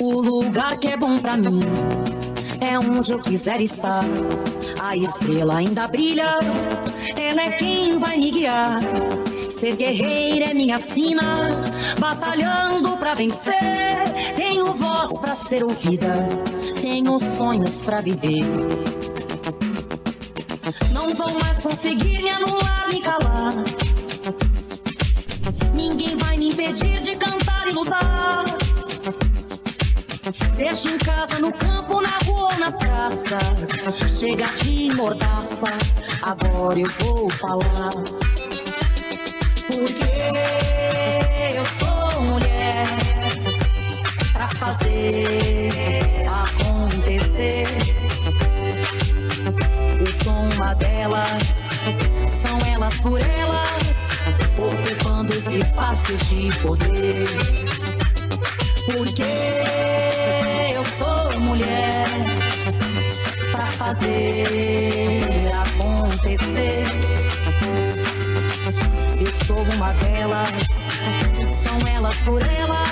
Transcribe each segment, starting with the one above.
O lugar que é bom pra mim é onde eu quiser estar. A estrela ainda brilha, ela é quem vai me guiar. Ser guerreira é minha sina, batalhando pra vencer. Tenho voz pra ser ouvida, tenho sonhos pra viver. Não vão mais conseguir me anular, me calar. Ninguém vai me impedir de cantar e lutar. Seja em casa, no campo, na rua ou na praça, chega de mordaça, agora eu vou falar. Porque eu sou mulher pra fazer acontecer. Eu sou uma delas, são elas por elas, ocupando os espaços de poder. Porque eu sou mulher pra fazer acontecer. Eu sou uma delas, são elas por elas,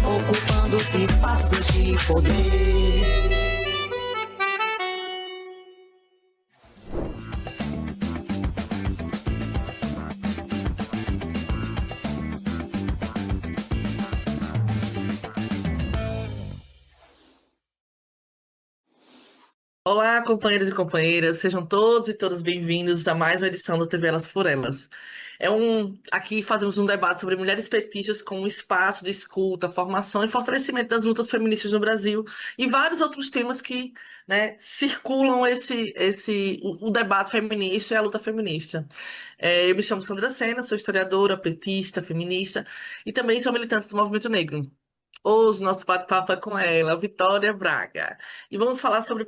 ocupando os espaços de poder. Olá, companheiros e companheiras, sejam todos e todas bem-vindos a mais uma edição do TV Elas por Elas. Aqui fazemos um debate sobre mulheres petistas como um espaço de escuta, formação e fortalecimento das lutas feministas no Brasil e vários outros temas que, né, circulam o debate feminista e a luta feminista. Eu me chamo Sandra Sena, sou historiadora, petista, feminista e também sou militante do movimento negro. Hoje, nosso bate-papo é com ela, Vitória Braga. E vamos falar sobre um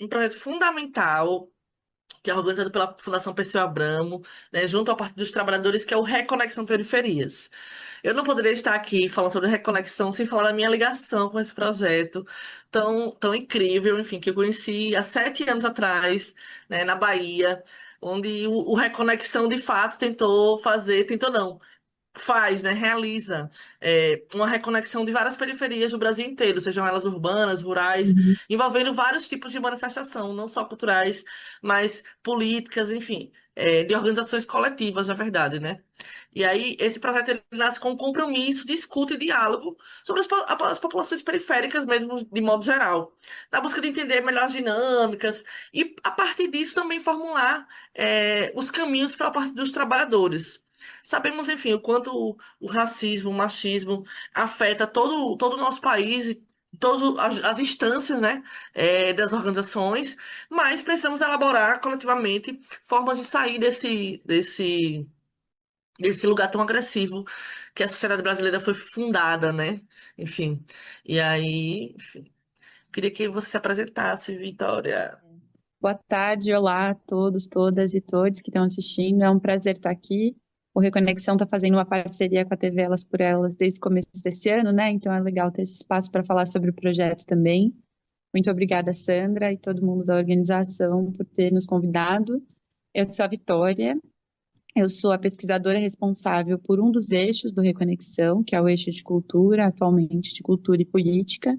projeto fundamental que é organizado pela Fundação Perseu Abramo, né, junto ao Partido dos Trabalhadores, que é o Reconexão Periferias. Eu não poderia estar aqui falando sobre Reconexão sem falar da minha ligação com esse projeto tão incrível, enfim, que eu conheci há 7 anos atrás, né, na Bahia, onde o Reconexão, de fato, tentou não, faz, né, realiza uma reconexão de várias periferias do Brasil inteiro, sejam elas urbanas, rurais, Uhum. envolvendo vários tipos de manifestação, não só culturais, mas políticas, enfim, de organizações coletivas, na verdade, né? E aí, esse projeto ele nasce com um compromisso de escuta e diálogo sobre as populações periféricas mesmo, de modo geral, na busca de entender melhor as dinâmicas e, a partir disso, também formular os caminhos para a parte dos trabalhadores. Sabemos, enfim, o quanto o racismo, o machismo afeta todo o nosso país e todas as instâncias, né, das organizações, mas precisamos elaborar coletivamente formas de sair desse lugar tão agressivo que a sociedade brasileira foi fundada, né? Enfim, e aí, enfim, queria que você se apresentasse, Vitória. Boa tarde, olá a todos, todas e todos que estão assistindo. É um prazer estar aqui. O Reconexão está fazendo uma parceria com a TV Elas por Elas desde o começo desse ano, né? Então é legal ter esse espaço para falar sobre o projeto também. Muito obrigada, Sandra, e todo mundo da organização por ter nos convidado. Eu sou a Vitória, eu sou a pesquisadora responsável por um dos eixos do Reconexão, que é o eixo de cultura, atualmente de cultura e política.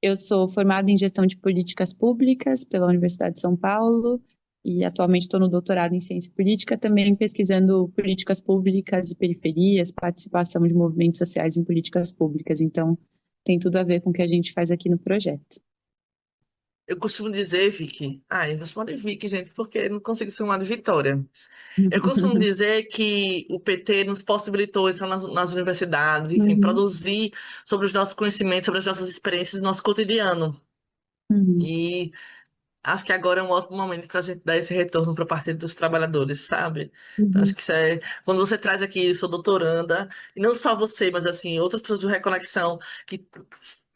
Eu sou formada em gestão de políticas públicas pela Universidade de São Paulo e atualmente estou no doutorado em ciência política, também pesquisando políticas públicas e periferias, participação de movimentos sociais em políticas públicas. Então, tem tudo a ver com o que a gente faz aqui no projeto. Eu costumo dizer, Vicky, eu vou chamar de Vicky, gente, porque não consigo ser chamar de Vitória. Eu costumo dizer que o PT nos possibilitou entrar nas universidades, enfim, Uhum, produzir sobre os nossos conhecimentos, sobre as nossas experiências, nosso cotidiano. uhum, E acho que agora é um ótimo momento para a gente dar esse retorno para o Partido dos Trabalhadores, sabe? Então, acho uhum, que isso é. Quando você traz aqui, eu sou doutoranda, e não só você, mas assim, outras pessoas do Reconexão que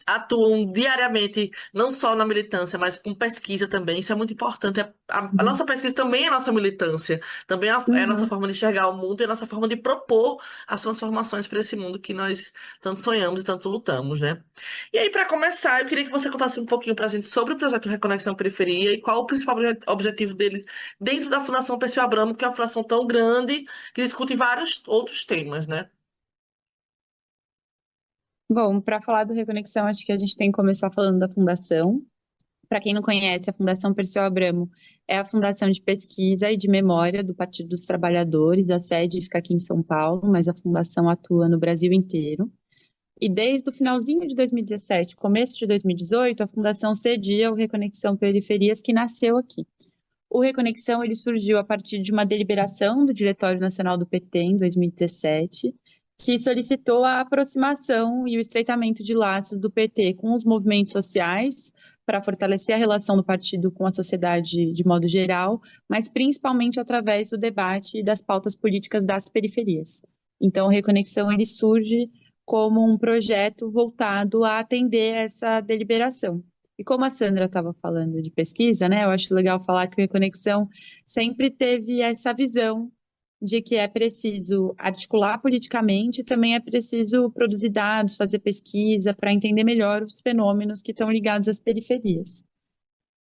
atuam diariamente, não só na militância, mas com pesquisa também. Isso é muito importante. A Uhum. nossa pesquisa também é a nossa militância, também é a nossa Uhum. forma de enxergar o mundo e a nossa forma de propor as transformações para esse mundo que nós tanto sonhamos e tanto lutamos, né? E aí, para começar, eu queria que você contasse um pouquinho para a gente sobre o projeto Reconexão Periferia e qual o principal objetivo dele dentro da Fundação Perseu Abramo, que é uma fundação tão grande que discute vários outros temas, né? Bom, para falar do Reconexão, acho que a gente tem que começar falando da fundação. Para quem não conhece, a Fundação Perseu Abramo é a fundação de pesquisa e de memória do Partido dos Trabalhadores. A sede fica aqui em São Paulo, mas a fundação atua no Brasil inteiro. E desde o finalzinho de 2017, começo de 2018, a fundação cedia o Reconexão Periferias, que nasceu aqui. O Reconexão ele surgiu a partir de uma deliberação do Diretório Nacional do PT em 2017, que solicitou a aproximação e o estreitamento de laços do PT com os movimentos sociais para fortalecer a relação do partido com a sociedade de modo geral, mas principalmente através do debate e das pautas políticas das periferias. Então, o Reconexão ele surge como um projeto voltado a atender essa deliberação. E como a Sandra estava falando de pesquisa, né, eu acho legal falar que o Reconexão sempre teve essa visão de que é preciso articular politicamente, também é preciso produzir dados, fazer pesquisa para entender melhor os fenômenos que estão ligados às periferias.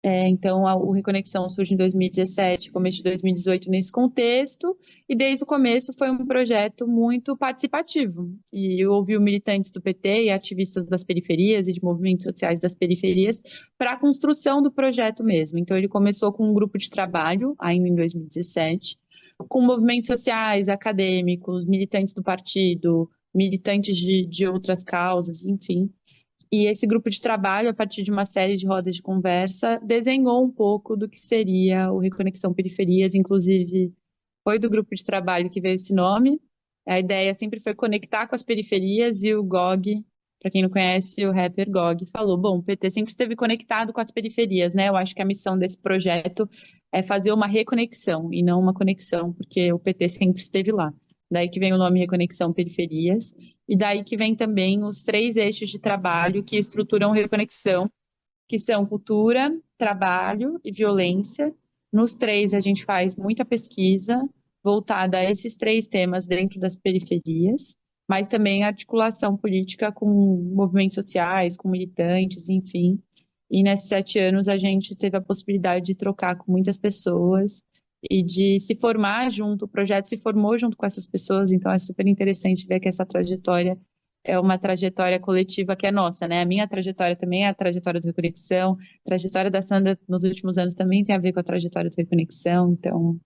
Então, o Reconexão surge em 2017, começo de 2018 nesse contexto, e desde o começo foi um projeto muito participativo. E eu ouvi militantes do PT e ativistas das periferias e de movimentos sociais das periferias para a construção do projeto mesmo. Então, ele começou com um grupo de trabalho, ainda em 2017, com movimentos sociais, acadêmicos, militantes do partido, militantes de outras causas, enfim. E esse grupo de trabalho, a partir de uma série de rodas de conversa, desenhou um pouco do que seria o Reconexão Periferias, inclusive foi do grupo de trabalho que veio esse nome. A ideia sempre foi conectar com as periferias e o GOG, para quem não conhece, o rapper GOG, falou: bom, o PT sempre esteve conectado com as periferias, né? Eu acho que a missão desse projeto é fazer uma reconexão e não uma conexão, porque o PT sempre esteve lá. Daí que vem o nome Reconexão Periferias. E daí que vem também os três eixos de trabalho que estruturam reconexão, que são cultura, trabalho e violência. Nos três, a gente faz muita pesquisa voltada a esses três temas dentro das periferias, mas também articulação política com movimentos sociais, com militantes, enfim. E nesses 7 anos, a gente teve a possibilidade de trocar com muitas pessoas e de se formar junto, o projeto se formou junto com essas pessoas, então é super interessante ver que essa trajetória é uma trajetória coletiva que é nossa, né? A minha trajetória também é a trajetória do Reconexão, a trajetória da Sandra nos últimos anos também tem a ver com a trajetória do Reconexão, então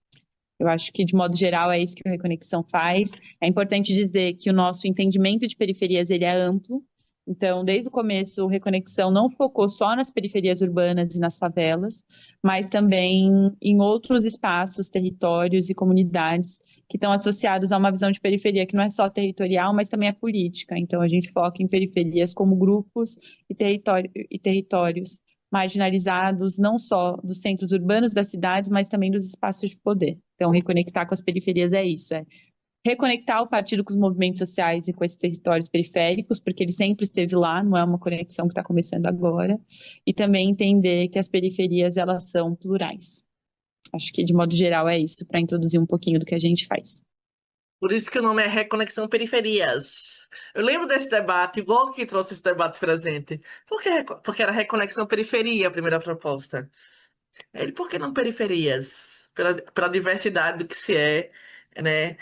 eu acho que, de modo geral, é isso que o Reconexão faz. É importante dizer que o nosso entendimento de periferias ele é amplo. Então, desde o começo, o Reconexão não focou só nas periferias urbanas e nas favelas, mas também em outros espaços, territórios e comunidades que estão associados a uma visão de periferia que não é só territorial, mas também é política. Então, a gente foca em periferias como grupos e territórios marginalizados, não só dos centros urbanos das cidades, mas também dos espaços de poder. Então, reconectar com as periferias é isso, é reconectar o partido com os movimentos sociais e com esses territórios periféricos, porque ele sempre esteve lá, não é uma conexão que está começando agora, e também entender que as periferias, elas são plurais. Acho que, de modo geral, é isso, para introduzir um pouquinho do que a gente faz. Por isso que o nome é Reconexão Periferias. Eu lembro desse debate, igual que trouxe esse debate pra gente. Porque era Reconexão Periferia a primeira proposta. Por que não periferias? Pela diversidade do que se é, né?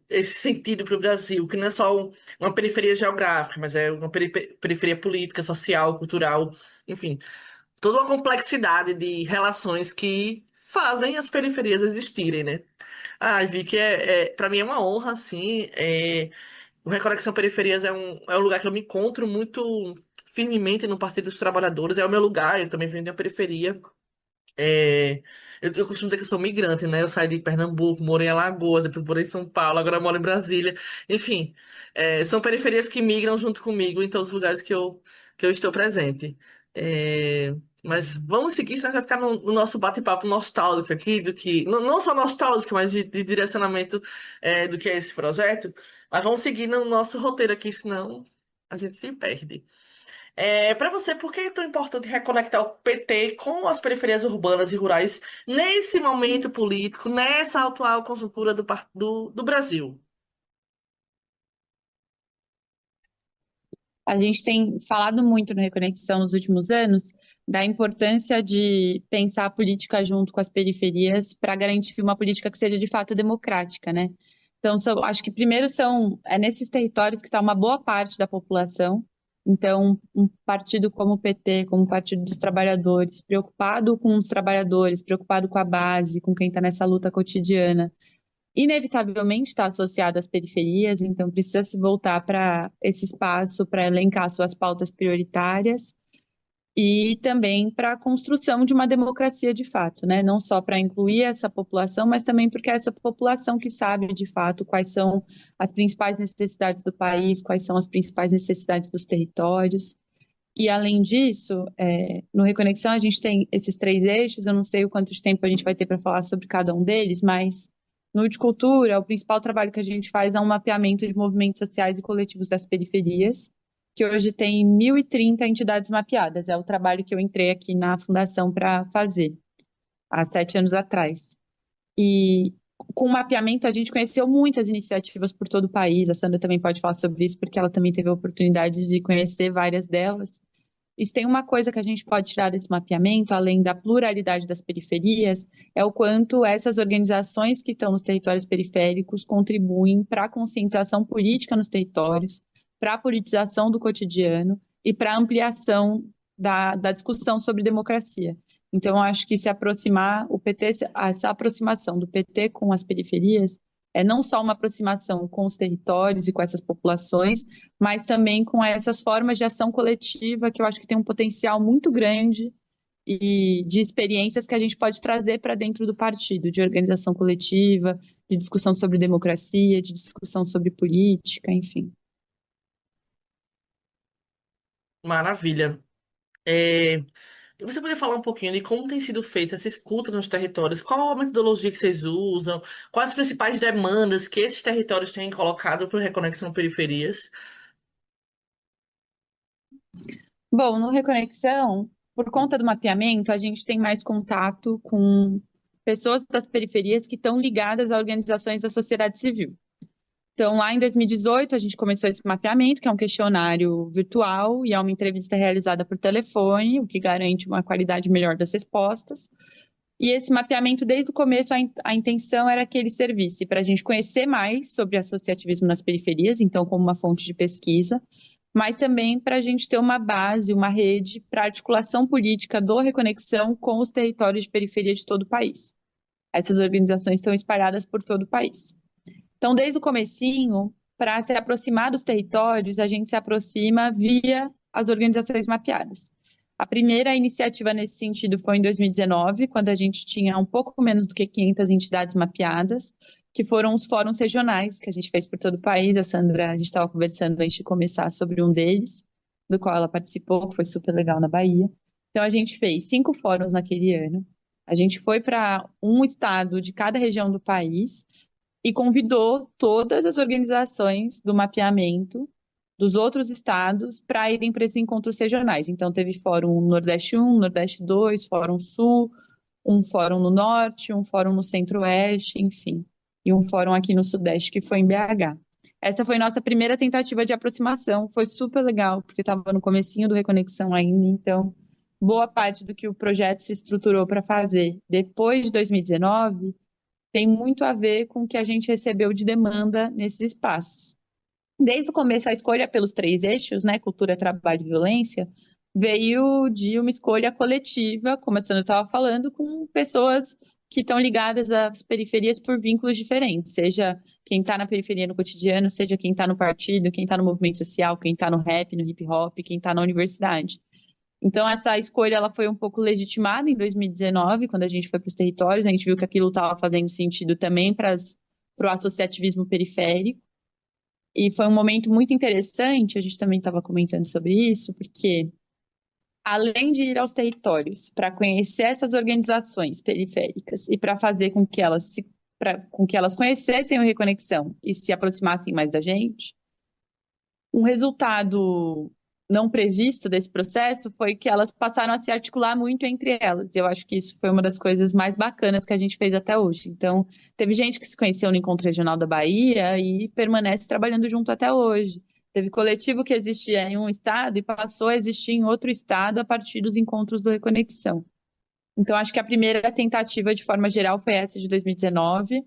Esse sentido para o Brasil, que não é só uma periferia geográfica, mas é uma periferia política, social, cultural, enfim, toda uma complexidade de relações que fazem as periferias existirem, né? Ah, vi que para mim é uma honra, assim. O Reconexão Periferias é um lugar que eu me encontro muito firmemente no Partido dos Trabalhadores, é o meu lugar, eu também venho da periferia. É, eu costumo dizer que eu sou migrante, né? Eu saí de Pernambuco, morei em Alagoas, depois morei em São Paulo, agora moro em Brasília. Enfim, são periferias que migram junto comigo em todos os lugares que eu estou presente. É, mas vamos seguir, senão vai ficar no nosso bate-papo nostálgico aqui, não só nostálgico, mas de direcionamento do que é esse projeto. Mas vamos seguir no nosso roteiro aqui, senão a gente se perde. Para você, por que é tão importante reconectar o PT com as periferias urbanas e rurais nesse momento político, nessa atual conjuntura do Brasil? A gente tem falado muito no Reconexão nos últimos anos da importância de pensar a política junto com as periferias para garantir uma política que seja de fato democrática, né? Então, acho que primeiro é nesses territórios que está uma boa parte da população. Então, um partido como o PT, como o Partido dos Trabalhadores, preocupado com os trabalhadores, preocupado com a base, com quem está nessa luta cotidiana, inevitavelmente está associado às periferias, então precisa se voltar para esse espaço para elencar suas pautas prioritárias e também para a construção de uma democracia de fato, né? Não só para incluir essa população, mas também porque é essa população que sabe de fato quais são as principais necessidades do país, quais são as principais necessidades dos territórios. E além disso, no Reconexão a gente tem esses três eixos, eu não sei o quanto de tempo a gente vai ter para falar sobre cada um deles, mas no de cultura, o principal trabalho que a gente faz é um mapeamento de movimentos sociais e coletivos das periferias, que hoje tem 1.030 entidades mapeadas. É o trabalho que eu entrei aqui na Fundação para fazer, há 7 anos atrás. E com o mapeamento, a gente conheceu muitas iniciativas por todo o país. A Sandra também pode falar sobre isso, porque ela também teve a oportunidade de conhecer várias delas. E se tem uma coisa que a gente pode tirar desse mapeamento, além da pluralidade das periferias, é o quanto essas organizações que estão nos territórios periféricos contribuem para a conscientização política nos territórios, para a politização do cotidiano e para a ampliação da discussão sobre democracia. Então, eu acho que se aproximar, essa aproximação do PT com as periferias é não só uma aproximação com os territórios e com essas populações, mas também com essas formas de ação coletiva que eu acho que tem um potencial muito grande e de experiências que a gente pode trazer para dentro do partido, de organização coletiva, de discussão sobre democracia, de discussão sobre política, enfim. Maravilha. É, e você poderia falar um pouquinho de como tem sido feita essa escuta nos territórios? Qual a metodologia que vocês usam? Quais as principais demandas que esses territórios têm colocado para o Reconexão Periferias? Bom, no Reconexão, por conta do mapeamento, a gente tem mais contato com pessoas das periferias que estão ligadas a organizações da sociedade civil. Então, lá em 2018, a gente começou esse mapeamento, que é um questionário virtual e é uma entrevista realizada por telefone, o que garante uma qualidade melhor das respostas. E esse mapeamento, desde o começo, a intenção era que ele servisse para a gente conhecer mais sobre associativismo nas periferias, então, como uma fonte de pesquisa, mas também para a gente ter uma base, uma rede para articulação política do Reconexão com os territórios de periferia de todo o país. Essas organizações estão espalhadas por todo o país. Então, desde o comecinho, para se aproximar dos territórios, a gente se aproxima via as organizações mapeadas. A primeira iniciativa nesse sentido foi em 2019, quando a gente tinha um pouco menos do que 500 entidades mapeadas, que foram os fóruns regionais que a gente fez por todo o país. A Sandra, a gente estava conversando antes de começar sobre um deles, do qual ela participou, que foi super legal na Bahia. Então, a gente fez 5 fóruns naquele ano. A gente foi para um estado de cada região do país e convidou todas as organizações do mapeamento dos outros estados para irem para esses encontros regionais. Então, teve Fórum Nordeste 1, Nordeste 2, Fórum Sul, um fórum no Norte, um fórum no Centro-Oeste, enfim, e um fórum aqui no Sudeste, que foi em BH. Essa foi nossa primeira tentativa de aproximação, foi super legal, porque estava no comecinho do Reconexão ainda, então boa parte do que o projeto se estruturou para fazer depois de 2019 tem muito a ver com o que a gente recebeu de demanda nesses espaços. Desde o começo, a escolha pelos 3 eixos, né, cultura, trabalho e violência, veio de uma escolha coletiva, como a Sandra estava falando, com pessoas que estão ligadas às periferias por vínculos diferentes, seja quem está na periferia no cotidiano, seja quem está no partido, quem está no movimento social, quem está no rap, no hip hop, quem está na universidade. Então, essa escolha ela foi um pouco legitimada em 2019, quando a gente foi para os territórios, a gente viu que aquilo estava fazendo sentido também para o associativismo periférico. E foi um momento muito interessante, a gente também estava comentando sobre isso, porque além de ir aos territórios para conhecer essas organizações periféricas e para fazer com que elas conhecessem o Reconexão e se aproximassem mais da gente, um resultado não previsto desse processo foi que elas passaram a se articular muito entre elas. Eu acho que isso foi uma das coisas mais bacanas que a gente fez até hoje. Então, teve gente que se conheceu no Encontro Regional da Bahia e permanece trabalhando junto até hoje. Teve coletivo que existia em um estado e passou a existir em outro estado a partir dos encontros do Reconexão. Então, acho que a primeira tentativa, de forma geral, foi essa de 2019.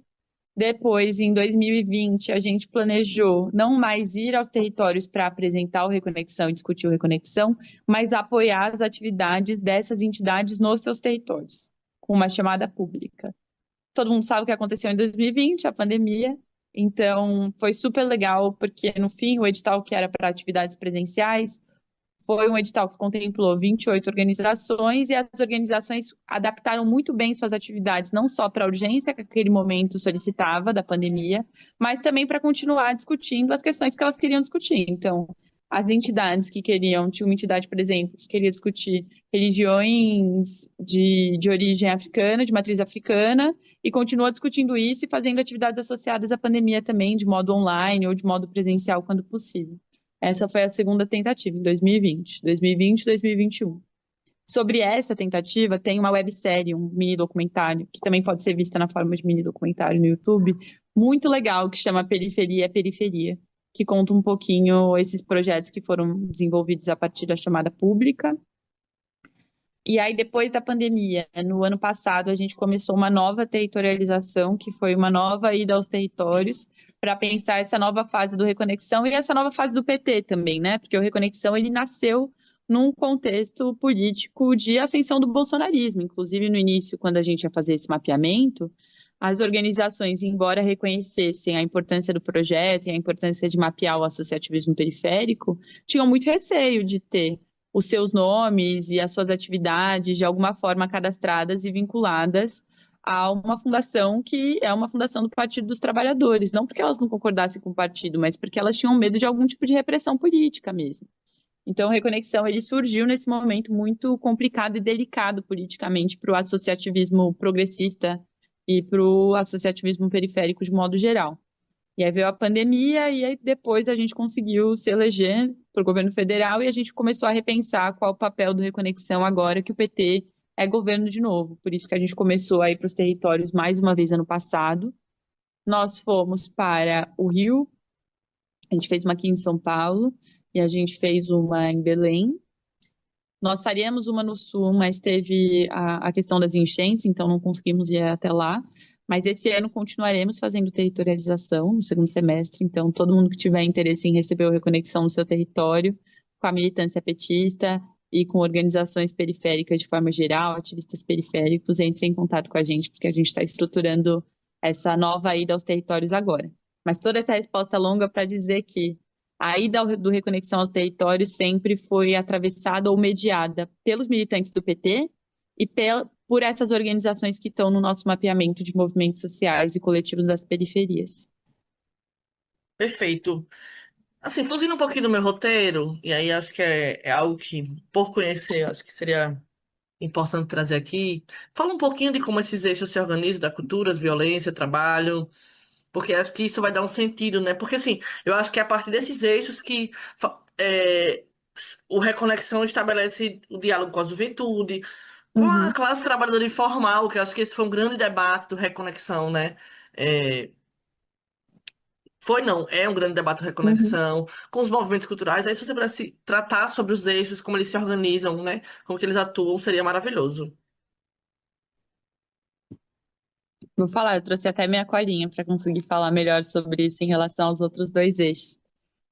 Depois, em 2020, a gente planejou não mais ir aos territórios para apresentar o Reconexão e discutir o Reconexão, mas apoiar as atividades dessas entidades nos seus territórios, com uma chamada pública. Todo mundo sabe o que aconteceu em 2020, a pandemia, então foi super legal, porque no fim o edital que era para atividades presenciais foi um edital que contemplou 28 organizações e as organizações adaptaram muito bem suas atividades, não só para a urgência que aquele momento solicitava da pandemia, mas também para continuar discutindo as questões que elas queriam discutir. Então, as entidades que queriam, tinha uma entidade, por exemplo, que queria discutir religiões de origem africana, de matriz africana, e continua discutindo isso e fazendo atividades associadas à pandemia também, de modo online ou de modo presencial, quando possível. Essa foi a segunda tentativa, em 2020, 2021. Sobre essa tentativa, tem uma websérie, um mini documentário, que também pode ser vista na forma de mini documentário no YouTube, muito legal, que chama Periferia é Periferia, que conta um pouquinho esses projetos que foram desenvolvidos a partir da chamada pública. E aí, depois da pandemia, no ano passado, a gente começou uma nova territorialização, que foi uma nova ida aos territórios, para pensar essa nova fase do Reconexão e essa nova fase do PT também, né? Porque o Reconexão, ele nasceu num contexto político de ascensão do bolsonarismo. Inclusive, no início, quando a gente ia fazer esse mapeamento, as organizações, embora reconhecessem a importância do projeto e a importância de mapear o associativismo periférico, tinham muito receio de ter os seus nomes e as suas atividades de alguma forma cadastradas e vinculadas a uma fundação que é uma fundação do Partido dos Trabalhadores, não porque elas não concordassem com o partido, mas porque elas tinham medo de algum tipo de repressão política mesmo. Então, o Reconexão ele surgiu nesse momento muito complicado e delicado politicamente para o associativismo progressista e para o associativismo periférico de modo geral. E aí veio a pandemia e aí depois a gente conseguiu se eleger para o governo federal e a gente começou a repensar qual o papel do Reconexão agora que o PT é governo de novo. Por isso que a gente começou a ir para os territórios mais uma vez ano passado. Nós fomos para o Rio, a gente fez uma aqui em São Paulo e a gente fez uma em Belém. Nós faríamos uma no Sul, mas teve a questão das enchentes, então não conseguimos ir até lá. Mas esse ano continuaremos fazendo territorialização no segundo semestre, então todo mundo que tiver interesse em receber o Reconexão no seu território, com a militância petista e com organizações periféricas de forma geral, ativistas periféricos, entre em contato com a gente, porque a gente está estruturando essa nova ida aos territórios agora. Mas toda essa resposta longa para dizer que a ida do Reconexão aos territórios sempre foi atravessada ou mediada pelos militantes do PT e por essas organizações que estão no nosso mapeamento de movimentos sociais e coletivos das periferias. Perfeito. Assim, fugindo um pouquinho do meu roteiro, e aí acho que é algo que, por conhecer, acho que seria importante trazer aqui. Fala um pouquinho de como esses eixos se organizam, da cultura, de violência, trabalho, porque acho que isso vai dar um sentido, né? Porque, assim, eu acho que é a partir desses eixos que o Reconexão estabelece o diálogo com a juventude, com a Uhum, classe trabalhadora informal, que eu acho que esse foi um grande debate do Reconexão, né? É, foi, não, é um grande debate do uhum. Reconexão, com os movimentos culturais. Aí, se você pudesse tratar sobre os eixos, como eles se organizam, né? Como que eles atuam, seria maravilhoso. Vou falar, eu trouxe até minha colinha para conseguir falar melhor sobre isso em relação aos outros dois eixos.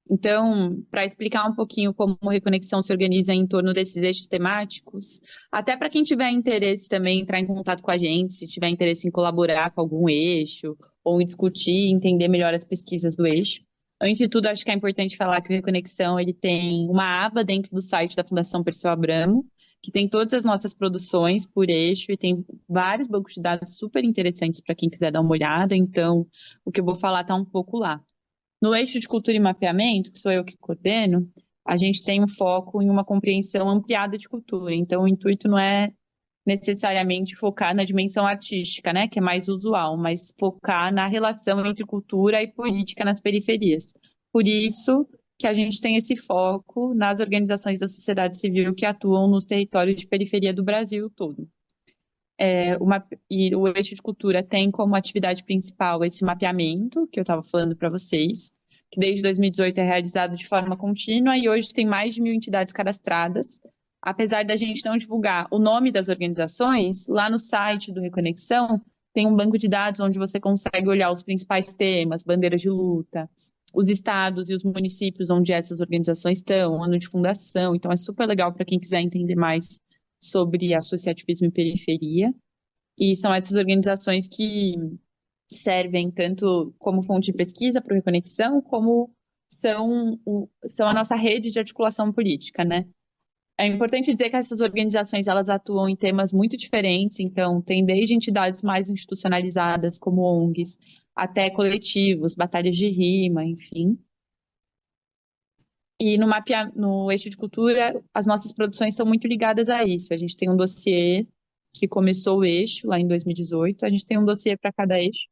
Então, para explicar um pouquinho como a Reconexão se organiza em torno desses eixos temáticos, até para quem tiver interesse também entrar em contato com a gente, se tiver interesse em colaborar com algum eixo, ou em discutir, entender melhor as pesquisas do eixo. Antes de tudo, acho que é importante falar que o Reconexão ele tem uma aba dentro do site da Fundação Perseu Abramo, que tem todas as nossas produções por eixo e tem vários bancos de dados super interessantes para quem quiser dar uma olhada. Então, o que eu vou falar está um pouco lá. No eixo de cultura e mapeamento, que sou eu que coordeno, a gente tem um foco em uma compreensão ampliada de cultura. Então, o intuito não é necessariamente focar na dimensão artística, né, que é mais usual, mas focar na relação entre cultura e política nas periferias. Por isso que a gente tem esse foco nas organizações da sociedade civil que atuam nos territórios de periferia do Brasil todo. E o Eixo de Cultura tem como atividade principal esse mapeamento que eu estava falando para vocês, que desde 2018 é realizado de forma contínua e hoje tem mais de 1.000 entidades cadastradas. Apesar da gente não divulgar o nome das organizações, lá no site do Reconexão tem um banco de dados onde você consegue olhar os principais temas, bandeiras de luta, os estados e os municípios onde essas organizações estão, ano de fundação. Então é super legal para quem quiser entender mais sobre associativismo e periferia. E são essas organizações que servem tanto como fonte de pesquisa para o Reconexão, como são a nossa rede de articulação política, né? É importante dizer que essas organizações elas atuam em temas muito diferentes, então tem desde entidades mais institucionalizadas, como ONGs, até coletivos, batalhas de rima, enfim. E no Eixo de Cultura, as nossas produções estão muito ligadas a isso. A gente tem um dossiê que começou o eixo lá em 2018, a gente tem um dossiê para cada eixo.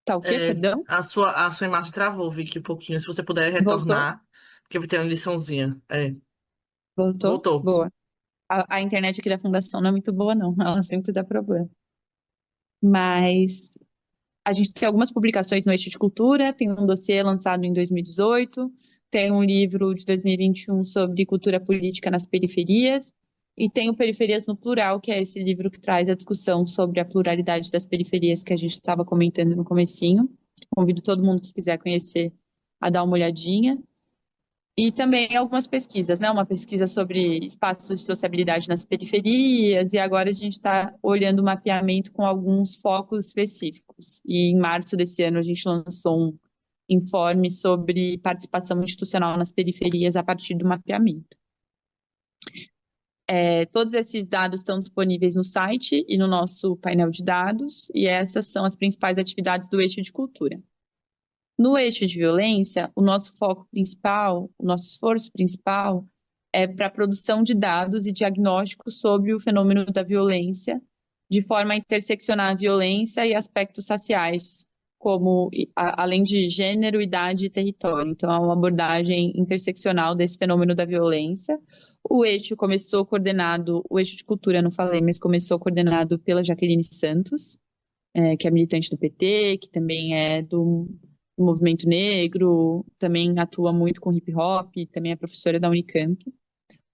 Tá o quê, É, perdão? a sua imagem travou, Vicky, um pouquinho. Se você puder Voltou? retornar, porque vai ter uma liçãozinha. Voltou? Voltou. Boa. A internet aqui da Fundação não é muito boa, não. Ela sempre dá problema. Mas a gente tem algumas publicações no Eixo de Cultura, tem um dossiê lançado em 2018, tem um livro de 2021 sobre cultura política nas periferias, e tem o Periferias no Plural, que é esse livro que traz a discussão sobre a pluralidade das periferias que a gente estava comentando no comecinho. Convido todo mundo que quiser conhecer a dar uma olhadinha. E também algumas pesquisas, né? Uma pesquisa sobre espaços de sociabilidade nas periferias, e agora a gente está olhando o mapeamento com alguns focos específicos. E em março desse ano a gente lançou um informe sobre participação institucional nas periferias a partir do mapeamento. Todos esses dados estão disponíveis no site e no nosso painel de dados, e essas são as principais atividades do Eixo de Cultura. No eixo de violência, o nosso foco principal, o nosso esforço principal é para a produção de dados e diagnósticos sobre o fenômeno da violência, de forma a interseccionar a violência e aspectos raciais, como além de gênero, idade e território. Então, é uma abordagem interseccional desse fenômeno da violência. O eixo de cultura, não falei, mas começou coordenado pela Jaqueline Santos, que é militante do PT, que também é do movimento negro, também atua muito com hip hop, também é professora da Unicamp.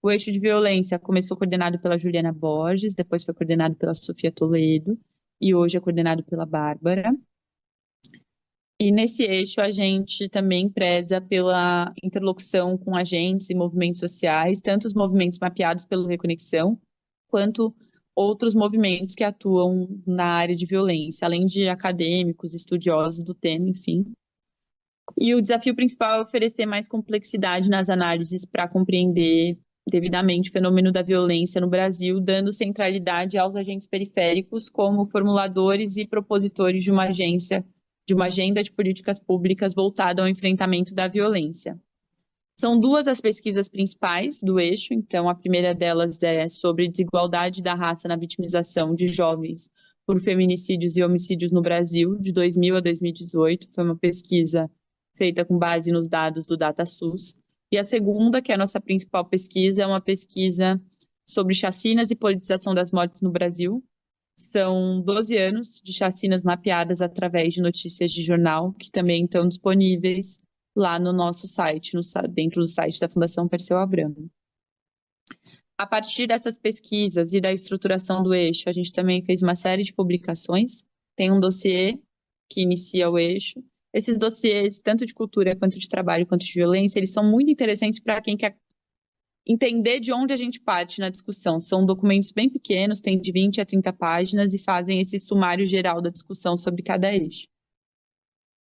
O eixo de violência começou coordenado pela Juliana Borges, depois foi coordenado pela Sofia Toledo e hoje é coordenado pela Bárbara. E nesse eixo a gente também preza pela interlocução com agentes e movimentos sociais, tanto os movimentos mapeados pelo Reconexão, quanto outros movimentos que atuam na área de violência, além de acadêmicos, estudiosos do tema, enfim. E o desafio principal é oferecer mais complexidade nas análises para compreender devidamente o fenômeno da violência no Brasil, dando centralidade aos agentes periféricos como formuladores e propositores de uma agenda de políticas públicas voltada ao enfrentamento da violência. São duas as pesquisas principais do eixo, então a primeira delas é sobre desigualdade da raça na vitimização de jovens por feminicídios e homicídios no Brasil, de 2000 a 2018, foi uma pesquisa feita com base nos dados do DataSUS. E a segunda, que é a nossa principal pesquisa, é uma pesquisa sobre chacinas e politização das mortes no Brasil. São 12 anos de chacinas mapeadas através de notícias de jornal, que também estão disponíveis lá no nosso site, dentro do site da Fundação Perseu Abramo. A partir dessas pesquisas e da estruturação do eixo, a gente também fez uma série de publicações. Tem um dossiê que inicia o eixo. Esses dossiês, tanto de cultura, quanto de trabalho, quanto de violência, eles são muito interessantes para quem quer entender de onde a gente parte na discussão. São documentos bem pequenos, tem de 20 a 30 páginas e fazem esse sumário geral da discussão sobre cada eixo.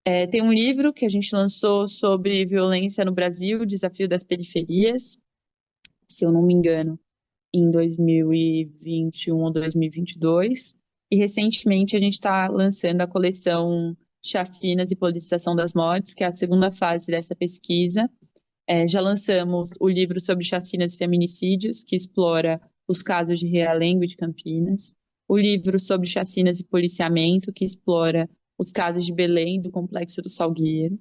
Tem um livro que a gente lançou sobre violência no Brasil, o Desafio das Periferias, se eu não me engano, em 2021 ou 2022. E recentemente a gente está lançando a coleção Chacinas e Politização das Mortes, que é a segunda fase dessa pesquisa. Já lançamos o livro sobre chacinas e feminicídios, que explora os casos de Realengo e de Campinas. O livro sobre chacinas e policiamento, que explora os casos de Belém e do Complexo do Salgueiro.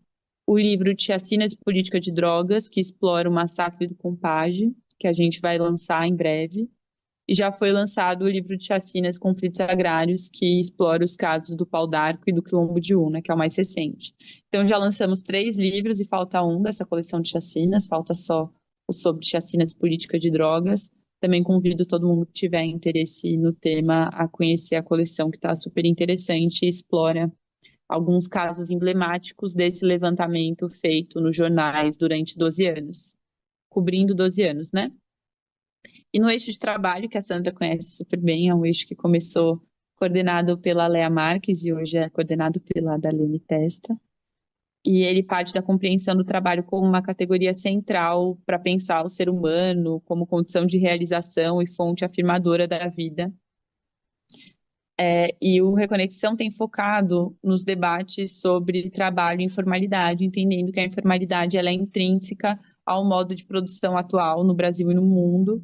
o livro Chacinas e Política de Drogas, que explora o massacre do Compage, que a gente vai lançar em breve. E já foi lançado o livro de Chacinas e Conflitos Agrários, que explora os casos do Pau d'Arco e do Quilombo de Una, que é o mais recente. Então já lançamos 3 livros e falta um dessa coleção de chacinas, falta só o sobre chacinas e política de drogas. Também convido todo mundo que tiver interesse no tema a conhecer a coleção, que está super interessante e explora alguns casos emblemáticos desse levantamento feito nos jornais durante 12 anos, cobrindo 12 anos, né? E no eixo de trabalho, que a Sandra conhece super bem, é um eixo que começou coordenado pela Lea Marques e hoje é coordenado pela Darlene Testa. E ele parte da compreensão do trabalho como uma categoria central para pensar o ser humano como condição de realização e fonte afirmadora da vida. E o Reconexão tem focado nos debates sobre trabalho e informalidade, entendendo que a informalidade ela é intrínseca ao modo de produção atual no Brasil e no mundo,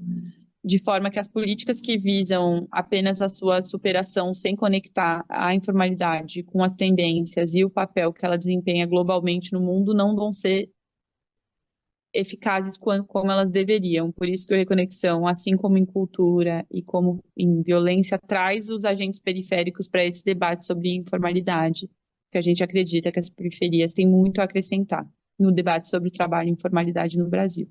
de forma que as políticas que visam apenas a sua superação sem conectar a informalidade com as tendências e o papel que ela desempenha globalmente no mundo não vão ser eficazes como elas deveriam. Por isso que o Reconexão, assim como em cultura e como em violência, traz os agentes periféricos para esse debate sobre informalidade, que a gente acredita que as periferias têm muito a acrescentar no debate sobre trabalho e informalidade no Brasil.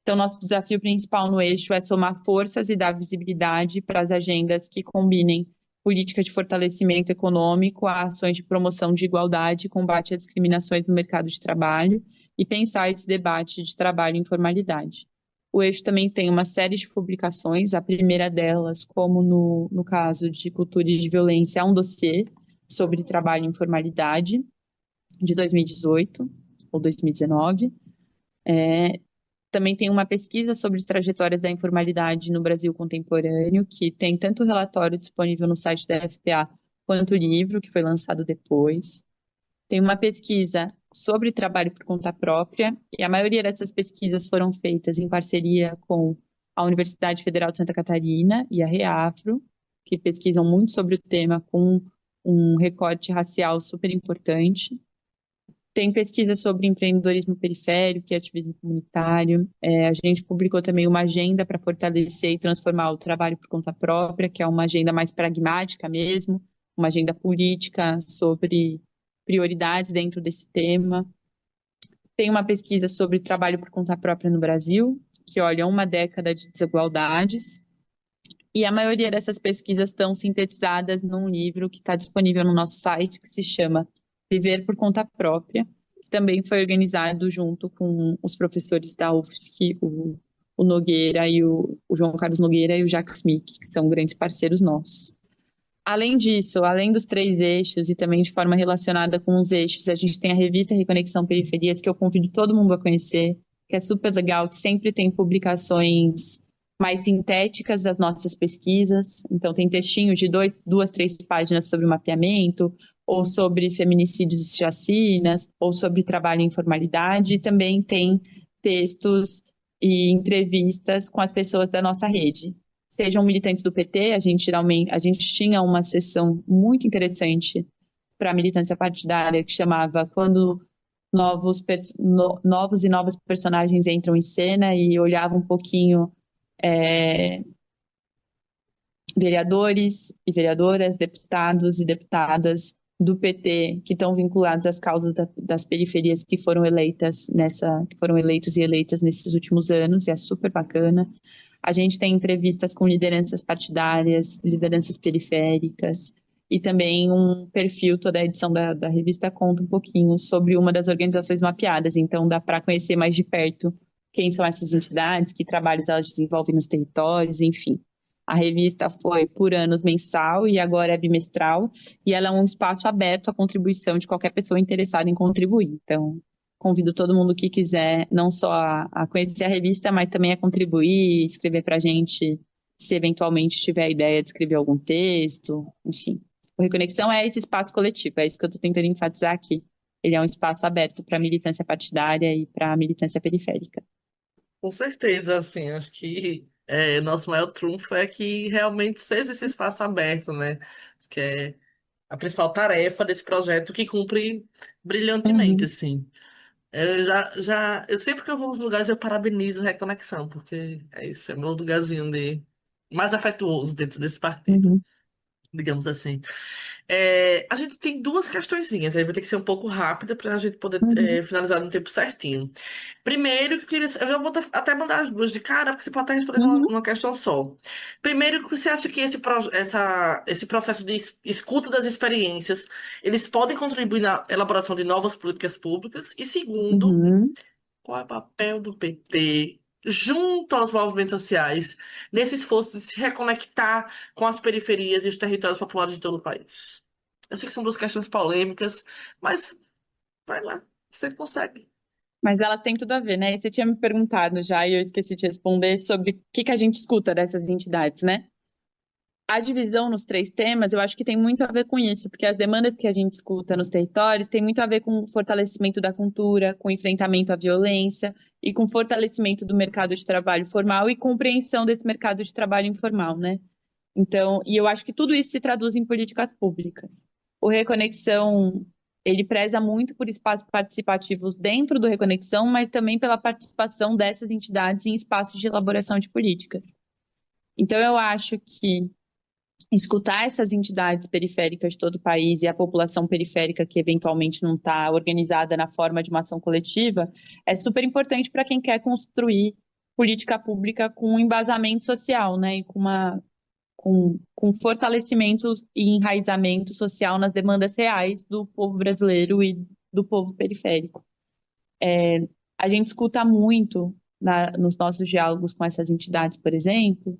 Então, nosso desafio principal no eixo é somar forças e dar visibilidade para as agendas que combinem política de fortalecimento econômico a ações de promoção de igualdade e combate a discriminações no mercado de trabalho e pensar esse debate de trabalho e informalidade. O eixo também tem uma série de publicações, a primeira delas, como no caso de cultura e de violência, é um dossiê sobre trabalho e informalidade, de 2018 ou 2019. Também tem uma pesquisa sobre trajetórias da informalidade no Brasil contemporâneo, que tem tanto o relatório disponível no site da FPA, quanto o livro, que foi lançado depois. Tem uma pesquisa sobre trabalho por conta própria, e a maioria dessas pesquisas foram feitas em parceria com a Universidade Federal de Santa Catarina e a Reafro, que pesquisam muito sobre o tema com um recorte racial super importante. Tem pesquisa sobre empreendedorismo periférico e ativismo comunitário. A gente publicou também uma agenda para fortalecer e transformar o trabalho por conta própria, que é uma agenda mais pragmática mesmo, uma agenda política sobre prioridades dentro desse tema. Tem uma pesquisa sobre trabalho por conta própria no Brasil, que olha uma década de desigualdades. E a maioria dessas pesquisas estão sintetizadas num livro que está disponível no nosso site, que se chama Viver por Conta Própria, que também foi organizado junto com os professores da UFSC, o Nogueira e o João Carlos Nogueira e o Jacques Mick, que são grandes parceiros nossos. Além disso, além dos 3 eixos e também de forma relacionada com os eixos, a gente tem a revista Reconexão Periferias, que eu convido todo mundo a conhecer, que é super legal, que sempre tem publicações mais sintéticas das nossas pesquisas. Então, tem textinhos de 2, 3 páginas sobre o mapeamento, ou sobre feminicídios e chacinas, ou sobre trabalho e informalidade, e também tem textos e entrevistas com as pessoas da nossa rede. Sejam militantes do PT, a gente tinha uma sessão muito interessante para a militância partidária, que chamava Quando Novos e Novos Personagens Entram em Cena, e olhava um pouquinho vereadores e vereadoras, deputados e deputadas do PT que estão vinculados às causas das periferias que foram eleitos e eleitas nesses últimos anos, e é super bacana. A gente tem entrevistas com lideranças partidárias, lideranças periféricas, e também um perfil, toda a edição da revista conta um pouquinho sobre uma das organizações mapeadas, então dá para conhecer mais de perto quem são essas entidades, que trabalhos elas desenvolvem nos territórios, enfim. A revista foi por anos mensal e agora é bimestral, e ela é um espaço aberto à contribuição de qualquer pessoa interessada em contribuir. Então, convido todo mundo que quiser não só a conhecer a revista, mas também a contribuir, escrever para a gente, se eventualmente tiver a ideia de escrever algum texto, enfim. O Reconexão é esse espaço coletivo, é isso que eu estou tentando enfatizar aqui. Ele é um espaço aberto para a militância partidária e para a militância periférica. Com certeza, assim, acho que nosso maior trunfo é que realmente seja esse espaço aberto, né? Acho que é a principal tarefa desse projeto que cumpre brilhantemente, Uhum. assim. Eu sempre que eu vou nos lugares eu parabenizo Reconexão, porque é isso, é meu lugarzinho mais afetuoso dentro desse partido, Uhum, digamos assim. A gente tem duas questõezinhas, aí vai ter que ser um pouco rápida para a gente poder uhum, finalizar no tempo certinho. Primeiro, que eu queria, eu já vou até mandar as duas de cara, porque você pode até responder numa, uhum, numa questão só. Primeiro, que você acha que esse processo de escuta das experiências, eles podem contribuir na elaboração de novas políticas públicas? E segundo, uhum. qual é o papel do PT junto aos movimentos sociais nesse esforço de se reconectar com as periferias e os territórios populares de todo o país? Eu sei que são duas questões polêmicas, mas vai lá, você consegue. Mas elas têm tudo a ver, né? E você tinha me perguntado já, e eu esqueci de responder sobre o que que a gente escuta dessas entidades, né? A divisão nos três temas, eu acho que tem muito a ver com isso, porque as demandas que a gente escuta nos territórios têm muito a ver com o fortalecimento da cultura, com o enfrentamento à violência e com o fortalecimento do mercado de trabalho formal e compreensão desse mercado de trabalho informal, né? Então, e eu acho que tudo isso se traduz em políticas públicas. O Reconexão, ele preza muito por espaços participativos dentro do Reconexão, mas também pela participação dessas entidades em espaços de elaboração de políticas. Então, eu acho que escutar essas entidades periféricas de todo o país e a população periférica que eventualmente não está organizada na forma de uma ação coletiva é super importante para quem quer construir política pública com um embasamento social, né, e com fortalecimento e enraizamento social nas demandas reais do povo brasileiro e do povo periférico. A gente escuta muito nos nossos diálogos com essas entidades, por exemplo,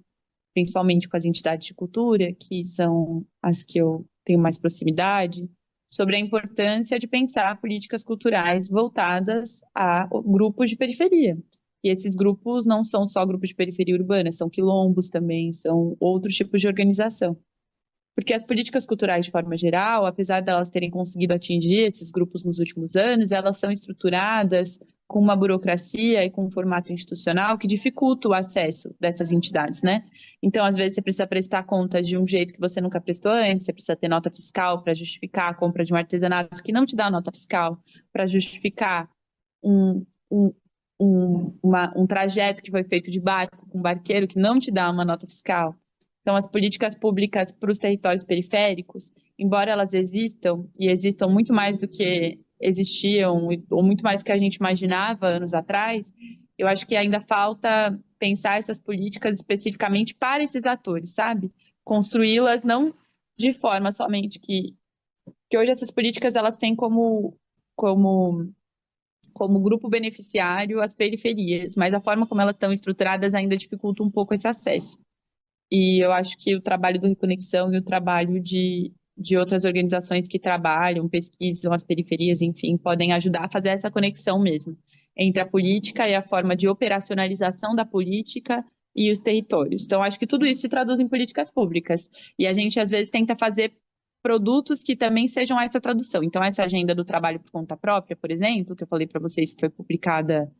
principalmente com as entidades de cultura, que são as que eu tenho mais proximidade, sobre a importância de pensar políticas culturais voltadas a grupos de periferia. E esses grupos não são só grupos de periferia urbana, são quilombos também, são outros tipos de organização. Porque as políticas culturais, de forma geral, apesar de elas terem conseguido atingir esses grupos nos últimos anos, elas são estruturadas com uma burocracia e com um formato institucional que dificulta o acesso dessas entidades, né? Então, às vezes, você precisa prestar conta de um jeito que você nunca prestou antes, você precisa ter nota fiscal para justificar a compra de um artesanato que não te dá nota fiscal, para justificar um, um, um trajeto que foi feito de barco com um barqueiro que não te dá uma nota fiscal. Então, as políticas públicas para os territórios periféricos, embora elas existam, e existam muito mais do que existiam, ou muito mais do que a gente imaginava anos atrás, eu acho que ainda falta pensar essas políticas especificamente para esses atores, sabe? Construí-las não de forma somente que hoje essas políticas elas têm como, como grupo beneficiário as periferias, mas a forma como elas estão estruturadas ainda dificulta um pouco esse acesso. E eu acho que o trabalho do Reconexão e o trabalho de outras organizações que trabalham, pesquisam as periferias, enfim, podem ajudar a fazer essa conexão mesmo entre a política e a forma de operacionalização da política e os territórios. Então, acho que tudo isso se traduz em políticas públicas. E a gente, às vezes, tenta fazer produtos que também sejam essa tradução. Então, essa agenda do trabalho por conta própria, por exemplo, que eu falei para vocês que foi publicada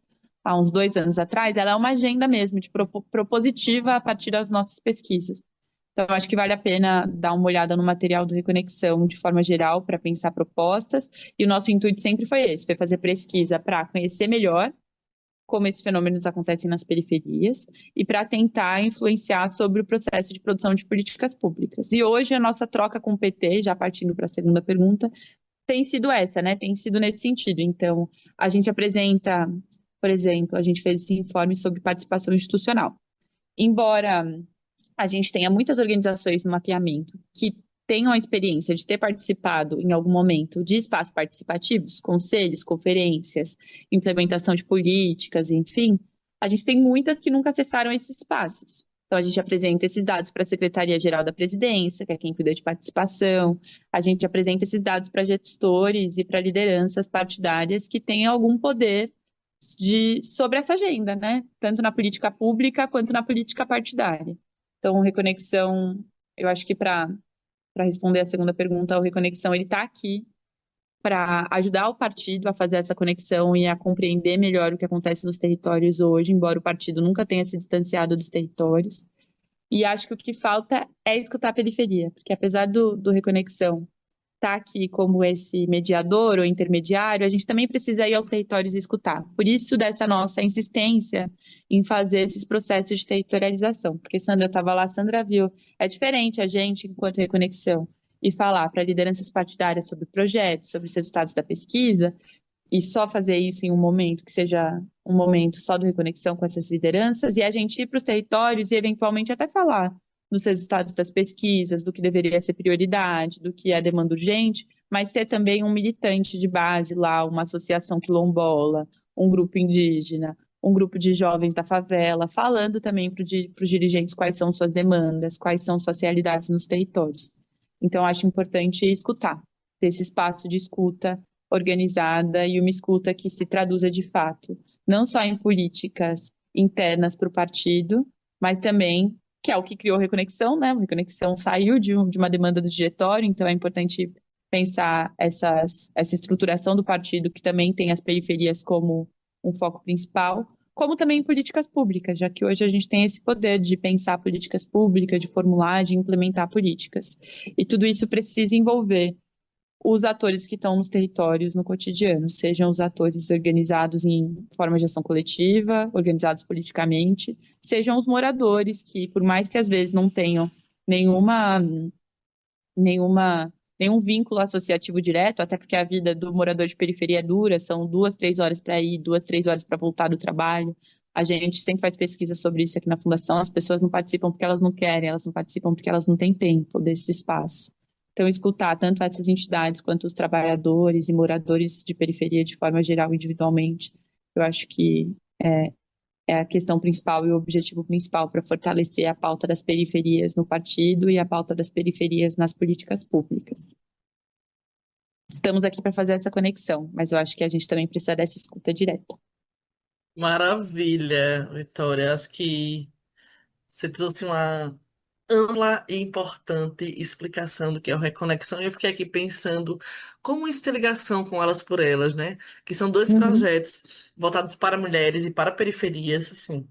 há uns 2 anos atrás, ela é uma agenda mesmo, de propositiva a partir das nossas pesquisas. Então, eu acho que vale a pena dar uma olhada no material do Reconexão de forma geral para pensar propostas. E o nosso intuito sempre foi esse, foi fazer pesquisa para conhecer melhor como esses fenômenos acontecem nas periferias e para tentar influenciar sobre o processo de produção de políticas públicas. E hoje a nossa troca com o PT, já partindo para a segunda pergunta, tem sido essa, né? Tem sido nesse sentido. Então, a gente apresenta, por exemplo, a gente fez esse informe sobre participação institucional. Embora a gente tenha muitas organizações no mapeamento que tenham a experiência de ter participado em algum momento de espaços participativos, conselhos, conferências, implementação de políticas, enfim, a gente tem muitas que nunca acessaram esses espaços. Então, a gente apresenta esses dados para a Secretaria-Geral da Presidência, que é quem cuida de participação, a gente apresenta esses dados para gestores e para lideranças partidárias que têm algum poder sobre essa agenda, né? Tanto na política pública quanto na política partidária. Então, Reconexão, eu acho que para responder a segunda pergunta, o Reconexão ele está aqui para ajudar o partido a fazer essa conexão e a compreender melhor o que acontece nos territórios hoje, embora o partido nunca tenha se distanciado dos territórios. E acho que o que falta é escutar a periferia, porque apesar do Reconexão está aqui como esse mediador ou intermediário, a gente também precisa ir aos territórios e escutar. Por isso, dessa nossa insistência em fazer esses processos de territorialização. Porque Sandra estava lá, Sandra viu. É diferente a gente, enquanto Reconexão, e falar para lideranças partidárias sobre projetos, sobre os resultados da pesquisa, e só fazer isso em um momento que seja um momento só do Reconexão com essas lideranças, e a gente ir para os territórios e eventualmente até falar dos resultados das pesquisas, do que deveria ser prioridade, do que é demanda urgente, mas ter também um militante de base lá, uma associação quilombola, um grupo indígena, um grupo de jovens da favela, falando também para os dirigentes quais são suas demandas, quais são suas realidades nos territórios. Então, acho importante escutar, ter esse espaço de escuta organizada e uma escuta que se traduza de fato, não só em políticas internas para o partido, mas também, que é o que criou a Reconexão, né? A Reconexão saiu de uma demanda do diretório, então é importante pensar essa estruturação do partido, que também tem as periferias como um foco principal, como também em políticas públicas, já que hoje a gente tem esse poder de pensar políticas públicas, de formular, de implementar políticas. E tudo isso precisa envolver os atores que estão nos territórios no cotidiano, sejam os atores organizados em forma de ação coletiva, organizados politicamente, sejam os moradores que, por mais que às vezes não tenham nenhum vínculo associativo direto, até porque a vida do morador de periferia é dura, são 2, 3 horas para ir, 2, 3 horas para voltar do trabalho. A gente sempre faz pesquisa sobre isso aqui na Fundação, as pessoas não participam porque elas não querem, elas não participam porque elas não têm tempo desse espaço. Então, escutar tanto essas entidades quanto os trabalhadores e moradores de periferia de forma geral, individualmente, eu acho que é a questão principal e o objetivo principal para fortalecer a pauta das periferias no partido e a pauta das periferias nas políticas públicas. Estamos aqui para fazer essa conexão, mas eu acho que a gente também precisa dessa escuta direta. Maravilha, Vitória. Acho que você trouxe uma ampla e importante explicação do que é o Reconexão. E eu fiquei aqui pensando como isso tem ligação com Elas por Elas, né? Que são dois Uhum, projetos voltados para mulheres e para periferias, assim,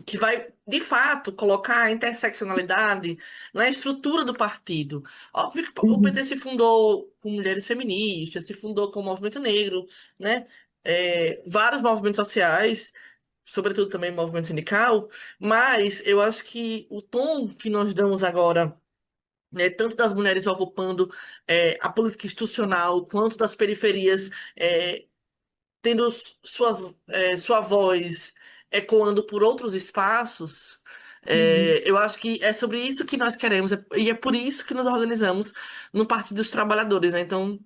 que vai, de fato, colocar a interseccionalidade na estrutura do partido. Óbvio que o uhum, PT se fundou com mulheres feministas, se fundou com o movimento negro, né? Vários movimentos sociais, sobretudo também movimento sindical, mas eu acho que o tom que nós damos agora, né, tanto das mulheres ocupando a política institucional, quanto das periferias tendo sua voz ecoando por outros espaços, uhum, eu acho que é sobre isso que nós queremos, e é por isso que nos organizamos no Partido dos Trabalhadores, né? Então,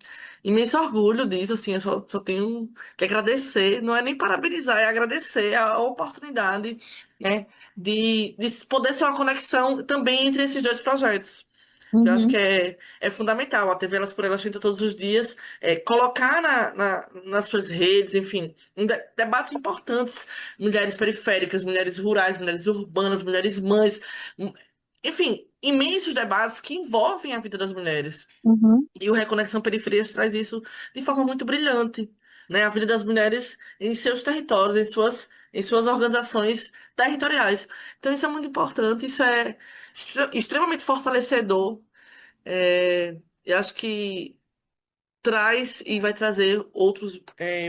imenso orgulho disso, assim, eu só tenho que agradecer, não é nem parabenizar, é agradecer a oportunidade, né, de poder ser uma conexão também entre esses dois projetos. Eu acho que uhum, é fundamental. A TV Elas por Elas tenta todos os dias colocar nas suas redes, enfim, debates importantes. Mulheres periféricas, mulheres rurais, mulheres urbanas, mulheres mães. Enfim, imensos debates que envolvem a vida das mulheres. uhum, E o Reconexão Periferias traz isso de forma muito brilhante, né? A vida das mulheres em seus territórios, em suas organizações territoriais. Então, isso é muito importante, isso é extremamente fortalecedor. Eu acho que traz e vai trazer outros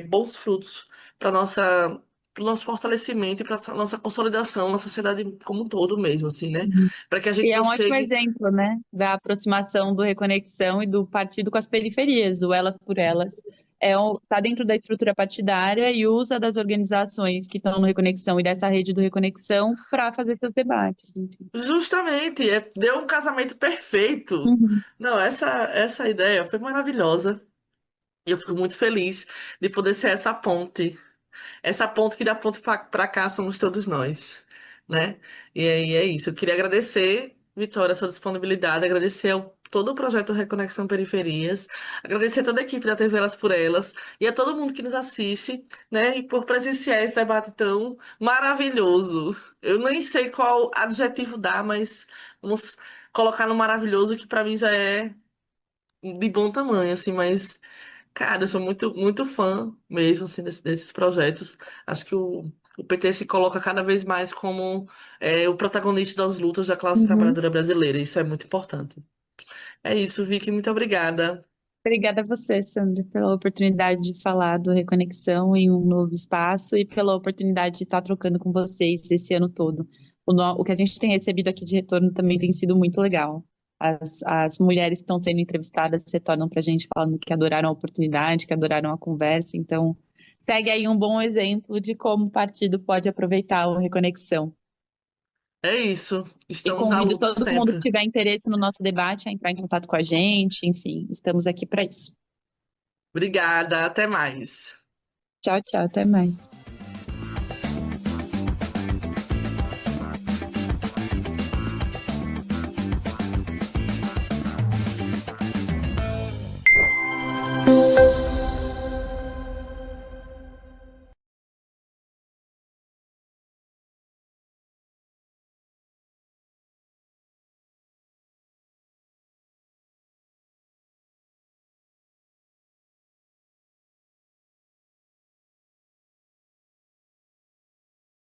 bons frutos para nossa para o nosso fortalecimento e para nossa consolidação na sociedade como um todo mesmo, assim, né? uhum. Para que a E gente é não um ótimo chegue. exemplo, né, da aproximação do Reconexão e do partido com as periferias, o Elas por Elas. Está dentro da estrutura partidária e usa das organizações que estão no Reconexão e dessa rede do Reconexão para fazer seus debates. Enfim. Justamente, deu um casamento perfeito. Uhum, Não, essa ideia foi maravilhosa. E eu fico muito feliz de poder ser essa ponte. Essa ponte que dá ponto pra cá somos todos nós, né? E aí é isso. Eu queria agradecer, Vitória, a sua disponibilidade, agradecer todo o projeto Reconexão Periferias, agradecer a toda a equipe da TV Elas por Elas e a todo mundo que nos assiste, né? E por presenciar esse debate tão maravilhoso. Eu nem sei qual adjetivo dar, mas vamos colocar no maravilhoso, que pra mim já é de bom tamanho, assim, mas. Cara, eu sou muito, muito fã mesmo, assim, desses projetos. Acho que o PT se coloca cada vez mais como o protagonista das lutas da classe uhum. trabalhadora brasileira. Isso é muito importante. É isso, Vicky, muito obrigada. Obrigada a você, Sandra, pela oportunidade de falar do Reconexão em um novo espaço e pela oportunidade de estar trocando com vocês esse ano todo. O que a gente tem recebido aqui de retorno também tem sido muito legal. As mulheres que estão sendo entrevistadas retornam para a gente falando que adoraram a oportunidade, que adoraram a conversa. Então, segue aí um bom exemplo de como o partido pode aproveitar o Reconexão. É isso, E estamos na convido luta todo mundo que sempre. tiver interesse no nosso debate a entrar em contato com a gente. Enfim, estamos aqui para isso. Obrigada, até mais. Tchau, tchau, até mais.